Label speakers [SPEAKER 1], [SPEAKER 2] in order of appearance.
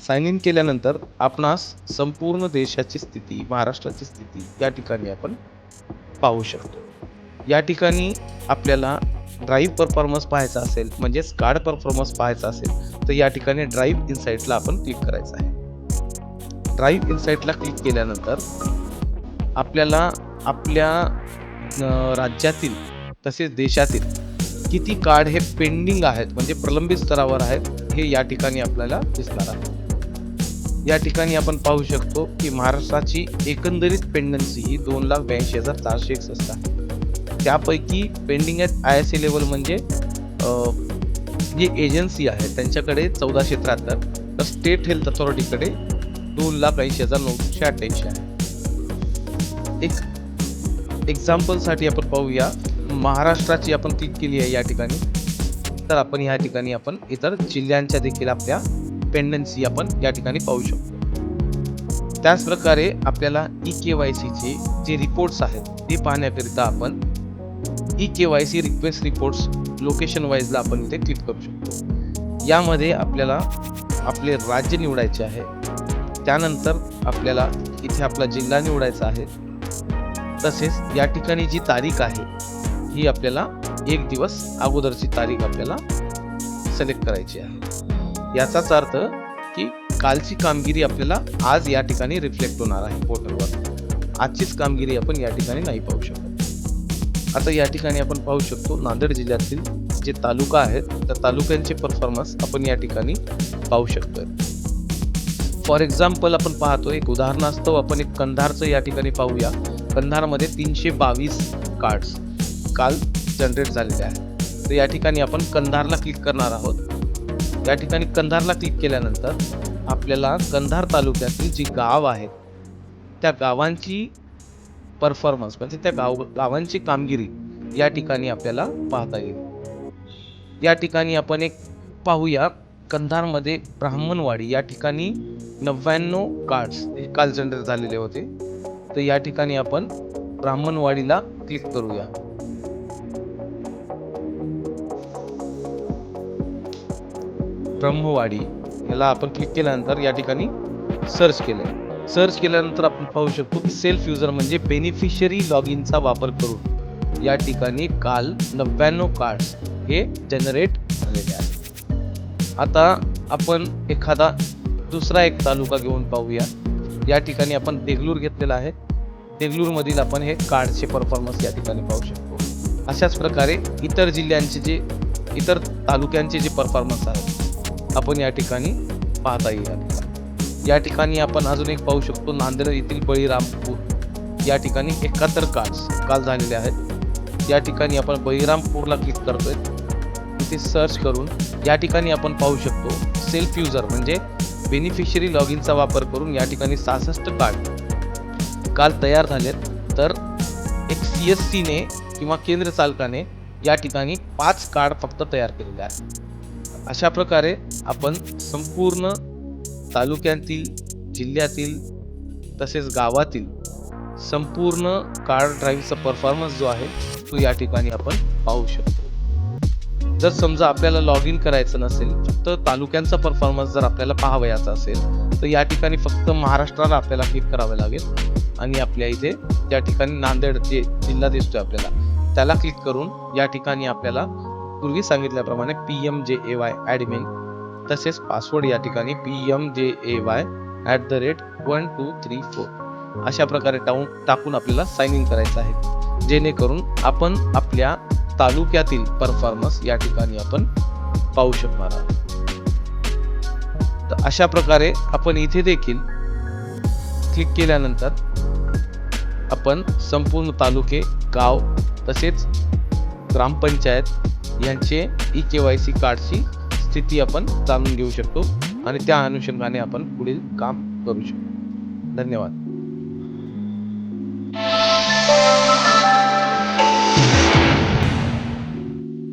[SPEAKER 1] Sign in केल्यानंतर आपणास संपूर्ण देशाची स्थिती, महाराष्ट्राची स्थिती या ठिकाणी आपण पाहू शकतो. या ठिकाणी आपल्याला ड्राईव्ह परफॉर्मन्स पाहायचा असेल, म्हणजेच कार्ड परफॉर्मन्स पाहायचा असेल तर या ठिकाणी ड्राईव्ह इनसाइटला आपण क्लिक करायचं आहे. ड्राईव्ह इनसाइटला क्लिक केल्यानंतर आपल्याला आपल्या राज्यातील तसेच देशातील किती कार्ड हे पेंडिंग आहेत, म्हणजे प्रलंबित स्तरावर आहेत, हे या ठिकाणी आपल्याला दिसणार आहे. या ठिकाणी आपण पाहू शकतो की महाराष्ट्राची एकंदरीत पेंडन्सी ही 2,82,461 आहे. त्यापैकी पेंडिंग आहेत ISA लेवल, म्हणजे जी एजन्सी आहे त्यांच्याकडे 1473, तर स्टेट हेल्थ अथॉरिटीकडे 2,80,988 आहे. एक एक्झाम्पलसाठी आपण पाहूया, महाराष्ट्राची आपण क्लिक केली आहे या ठिकाणी, तर आपण या ठिकाणी आपण इतर जिल्ह्यांच्या देखील आपल्या पेंडन्सी आपण या ठिकाणी पाहू शकतो. त्याच प्रकारे आपल्याला EKYC चे जे रिपोर्ट्स आहेत ते पाहण्याकरिता आपण EKYC रिक्वेस्ट रिपोर्ट्स लोकेशन वाईजला आपण इथे क्लिक करू शकतो. यामध्ये आपल्याला आपले राज्य निवडायचे आहे, त्यानंतर आपल्याला इथे आपला जिल्हा निवडायचा आहे, तसेच या ठिकाणी जी तारीख आहे ही आपल्याला 1 दिवस अगोदरची तारीख आपल्याला सिलेक्ट करायची आहे. याचाच अर्थ की कालची कामगिरी आपल्याला आज या ठिकाणी रिफ्लेक्ट होणार आहे पोर्टलवर. आजचीच कामगिरी आपण या ठिकाणी नाही पाहू शकत. आता या ठिकाणी आपण पाहू शकतो नांदेड जिल्ह्यातील जे तालुका आहेत त्या तालुक्यांचे परफॉर्मन्स आपण या ठिकाणी पाहू शकतोय. फॉर एक्झाम्पल आपण पाहतो, एक उदाहरणास्तव आपण एक कंधारचं या ठिकाणी पाहूया. कंधारमध्ये 322 कार्ड्स काल जनरेट झालेले आहेत. तर या ठिकाणी आपण कंधारला क्लिक करणार आहोत। या ठिकाणी कंधारला क्लिक केल्यानंतर आपल्याला कंधार तालुक्यातील जी गाव आहेत त्या गावांची परफॉर्मन्स म्हणजे त्या गावांची कामगिरी या ठिकाणी आपल्याला पाहता येईल। या ठिकाणी आपण एक पाहूया, कंधारमध्ये ब्राह्मणवाडी या ठिकाणी 99 कार्ड्स काल जनरेट झालेले होते। तर या ठिकाणी आपण ब्राह्मणवाडीला क्लिक करूया। ब्रह्मवाडी याला आपण क्लिक केल्यानंतर या ठिकाणी सर्च केल्यानंतर आपण पाहू शकतो की सेल्फ युजर म्हणजे बेनिफिशियरी लॉग इनचा वापर करून या ठिकाणी काल 99 कार्ड्स हे जनरेट झालेले आहेत। आता आपण एखादा दुसरा एक तालुका घेऊन पाहूया। या ठिकाणी आपण देगलूर घेतलेला आहे। देगलूर मधील आपण हे कार्डचे परफॉर्मन्स या ठिकाणी पाहू शकतो। अशाच प्रकारे इतर जिल्ह्यांचे जे इतर तालुक्यांचे जे परफॉर्मन्स आहेत आपण या ठिकाणी पाहता येईल। या ठिकाणी आपण अजून एक पाहू शकतो, नांदेड येथील बळीरामपूर या ठिकाणी 71 कार्ड्स काल झालेले आहेत। या ठिकाणी आपण बळीरामपूरला क्लिक करतोय, इथे सर्च करून या ठिकाणी आपण पाहू शकतो सेल्फ युजर म्हणजे बेनिफिशियरी लॉग इनचा वापर करून या ठिकाणी 66 कार्ड काल तयार झालेत। तर एक CSC ने किंवा केंद्र चालकाने या ठिकाणी 5 कार्ड फक्त तयार केलेले आहेत। अशा प्रकारे आपण संपूर्ण तालुक्यातील, जिल्ह्यातील तसेच गावातील संपूर्ण कार्ड ड्राईव्हचा परफॉर्मन्स जो आहे तो या ठिकाणी आपण पाहू शकतो। जर समजा आपल्याला लॉग इन करायचं नसेल, फक्त तालुक्यांचा परफॉर्मन्स जर आपल्याला पाहावयाचा असेल तर या ठिकाणी फक्त महाराष्ट्राला आपल्याला क्लिक करावे लागेल आणि आपल्या इथे त्या ठिकाणी नांदेड जे जिल्हा दिसतोय आपल्याला त्याला क्लिक करून या ठिकाणी आपल्याला पूर्वी सांगितल्याप्रमाणे PMJAY ॲडमिन तसेच पासवर्ड या ठिकाणी PMJAY@1234 अशा प्रकारे टाकून आपल्याला साइन इन करायचं आहे, जेणेकरून आपण आपल्या तालुक्यातील परफॉर्मन्स या ठिकाणी आपण पाहू शकणार आहोत। तर अशा प्रकारे आपण इथे देखील क्लिक केल्यानंतर आपण संपूर्ण तालुके, गाव तसेच ग्रामपंचायत यांचे eKYC कार्डची स्थिती आपण जाणून घेऊ शकतो आणि त्या अनुषंगाने आपण पुढील काम करू शकतो। धन्यवाद।